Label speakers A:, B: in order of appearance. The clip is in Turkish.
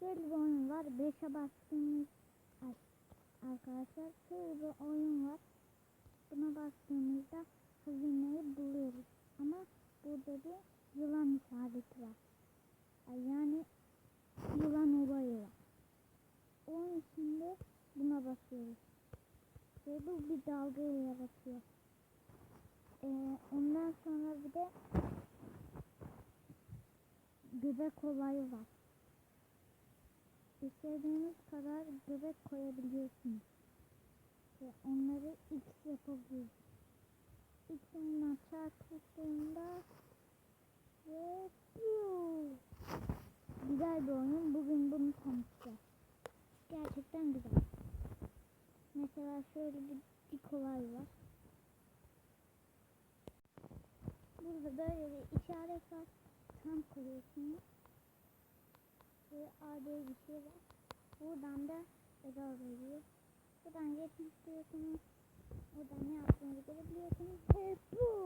A: Şöyle bir oyun var. 5'e bastığımız arkadaşlar şöyle bir oyun var. Buna bastığımızda hazineyi buluyoruz. Ama burada bir yılan işareti var. Yani yılan olayı var. Onun içinde buna basıyoruz. Ve bu bir dalga yaratıyor. Ondan sonra bir de göbek olayı var. İstediğiniz kadar göbek koyabiliyorsunuz. Ve onları X yapabiliyorsunuz. X'inle çarpıştığında ve güzel bir oyun. Bugün bunu tanıtacağız. Gerçekten güzel. Mesela şöyle bir dik olay var. Burada böyle bir işaret var. Tam koyuyorsunuz. Ve AB bir şey var. Buradan da error veriyor. Buradan geçmek istiyorsunuz. Buradan ne yaptığınızı görebiliyorsunuz. Ve bu.